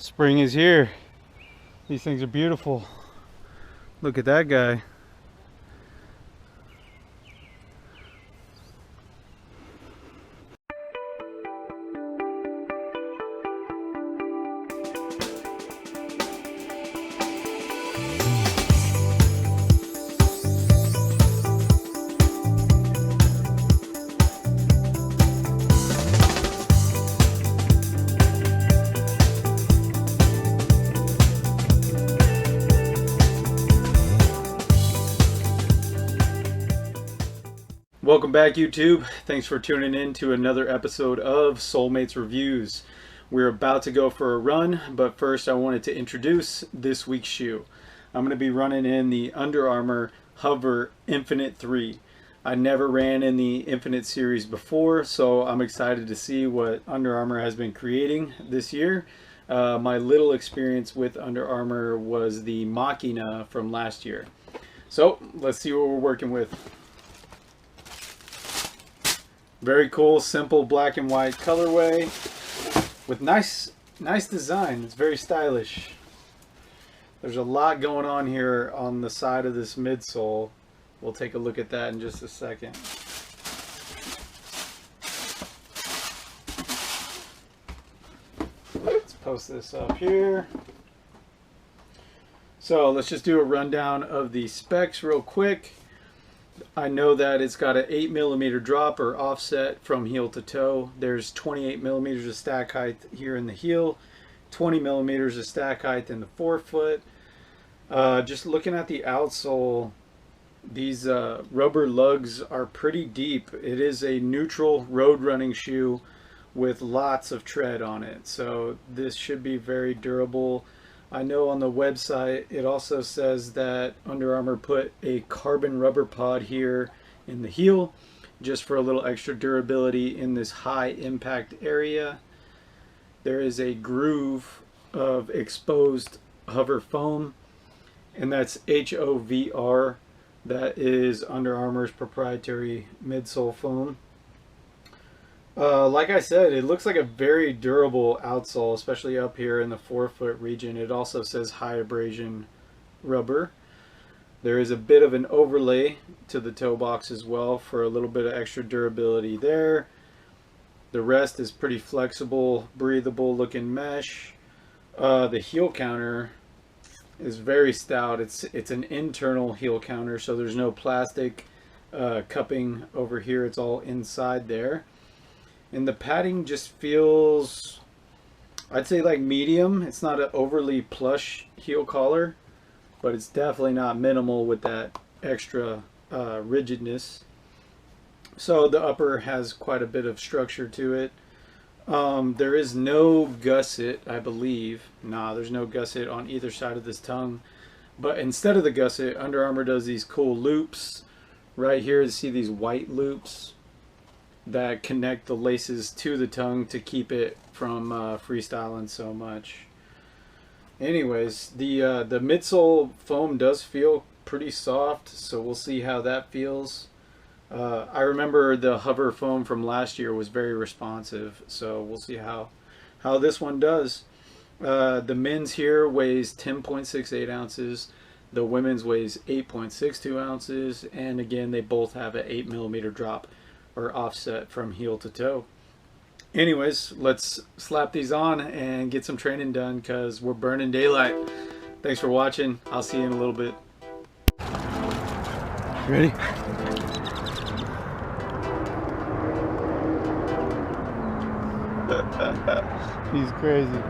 Spring is here. These things are beautiful. Look at that guy. Welcome back, YouTube. Thanks for tuning in to another episode of Soulmates Reviews. We're about to go for a run, but first I wanted to introduce this week's shoe. I'm going to be running in the Under Armour HOVR Infinite 3. I never ran in the Infinite series before, so I'm excited to see what Under Armour has been creating this year. My little experience with Under Armour was the Machina from last year. So let's see what we're working with. Very cool, simple black and white colorway with nice design. It's very stylish. There's a lot going on here on the side of this midsole. We'll take a look at that in just a second. Let's post this up here. So let's just do a rundown of the specs real quick. I know that it's got an 8mm drop or offset from heel to toe. There's 28mm of stack height here in the heel, 20mm of stack height in the forefoot. Just looking at the outsole, these rubber lugs are pretty deep. It is a neutral road running shoe with lots of tread on it, so this should be very durable. I know on the website it also says that Under Armour put a carbon rubber pod here in the heel just for a little extra durability in this high impact area. There is a groove of exposed HOVR foam, and that's HOVR. That is Under Armour's proprietary midsole foam. Like I said, it looks like a very durable outsole, especially up here in the forefoot region. It also says high abrasion rubber. There is a bit of an overlay to the toe box as well for a little bit of extra durability there. The rest is pretty flexible, breathable looking mesh. The heel counter is very stout. It's an internal heel counter, so there's no plastic cupping over here. It's all inside there. And the padding just feels, I'd say, like medium. It's not an overly plush heel collar, but it's definitely not minimal with that extra rigidness. So the upper has quite a bit of structure to it. There is no gusset, I believe. Nah, there's no gusset on either side of this tongue. But instead of the gusset, Under Armour does these cool loops. Right here, you see these white loops that connect the laces to the tongue to keep it from freestyling so much. Anyways, the midsole foam does feel pretty soft, so we'll see how that feels. I remember the HOVR foam from last year was very responsive, so we'll see how this one does. The men's here weighs 10.68 ounces. The women's weighs 8.62 ounces, and again, they both have an 8mm drop or offset from heel to toe. Anyways, let's slap these on and get some training done because we're burning daylight. Thanks for watching. I'll see you in a little bit. Ready? He's crazy.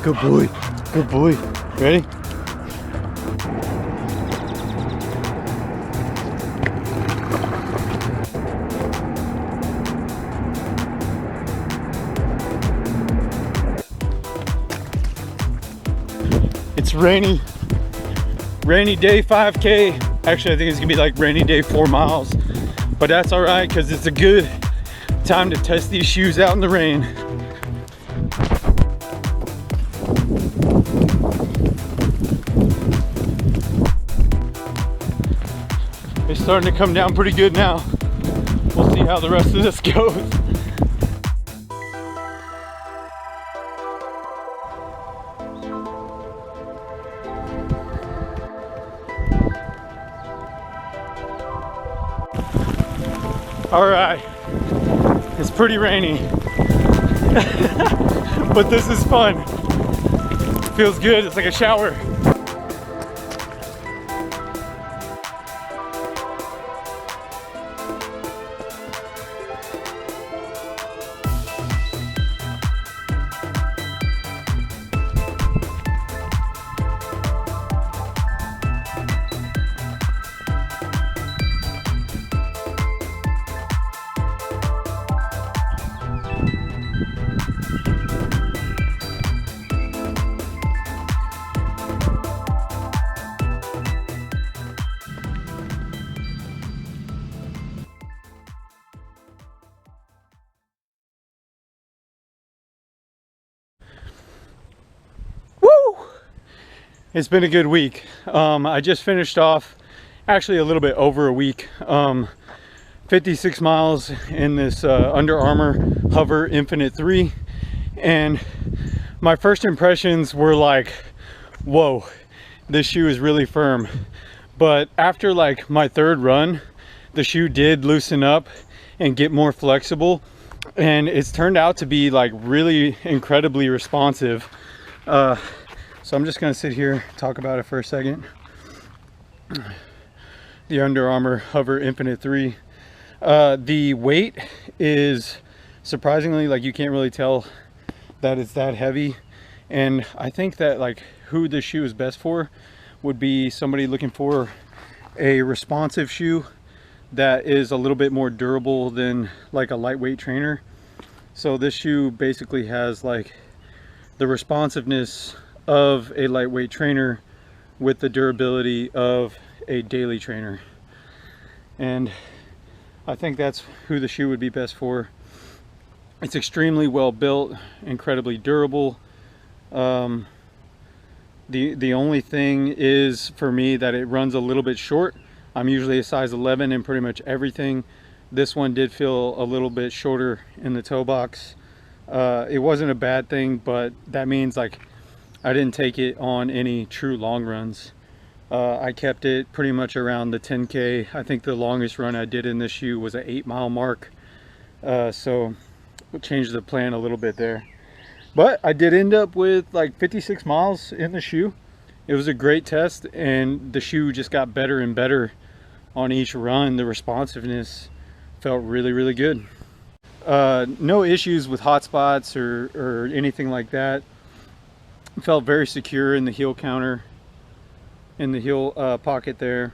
Good boy. Good boy. Ready? It's rainy day 5K. Actually, I think it's gonna be like rainy day 4 miles, but that's all right because it's a good time to test these shoes out in the rain. It's starting to come down pretty good now. We'll see how the rest of this goes. All right, it's pretty rainy, but this is fun. Feels good, it's like a shower. It's been a good week. I just finished off, actually a little bit over a week, 56 miles in this Under Armour HOVR Infinite 3. And my first impressions were like, whoa, this shoe is really firm. But after like my third run, the shoe did loosen up and get more flexible. And it's turned out to be like really incredibly responsive. So I'm just gonna sit here, talk about it for a second. The Under Armour HOVR Infinite 3. The weight is surprisingly, like, you can't really tell that it's that heavy. And I think that like who this shoe is best for would be somebody looking for a responsive shoe that is a little bit more durable than like a lightweight trainer. So this shoe basically has like the responsiveness of a lightweight trainer with the durability of a daily trainer, and I think that's who the shoe would be best for. It's extremely well built, incredibly durable. The only thing is for me that it runs a little bit short. I'm usually a size 11 in pretty much everything. This one did feel a little bit shorter in the toe box. It wasn't a bad thing, but that means like I didn't take it on any true long runs. I kept it pretty much around the 10K. I think the longest run I did in this shoe was an 8-mile mark. So we'll change the plan a little bit there. But I did end up with like 56 miles in the shoe. It was a great test, and the shoe just got better and better on each run. The responsiveness felt really, really good. No issues with hot spots or anything like that. Felt very secure in the heel counter, in the heel pocket there.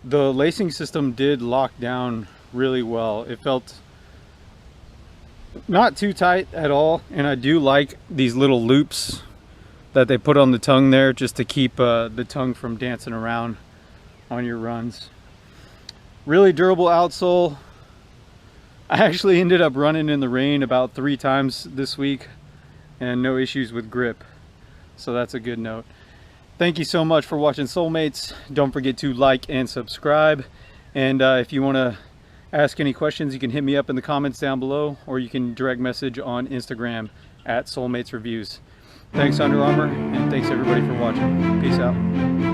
The lacing system did lock down really well. It felt not too tight at all, and I do like these little loops that they put on the tongue there just to keep the tongue from dancing around on your runs. Really durable outsole. I actually ended up running in the rain about 3 times this week and no issues with grip. So that's a good note. Thank you so much for watching Soulmates. Don't forget to like and subscribe. And if you want to ask any questions, you can hit me up in the comments down below, or you can direct message on Instagram at Soulmates Reviews. Thanks, Under Armour, and thanks everybody for watching. Peace out.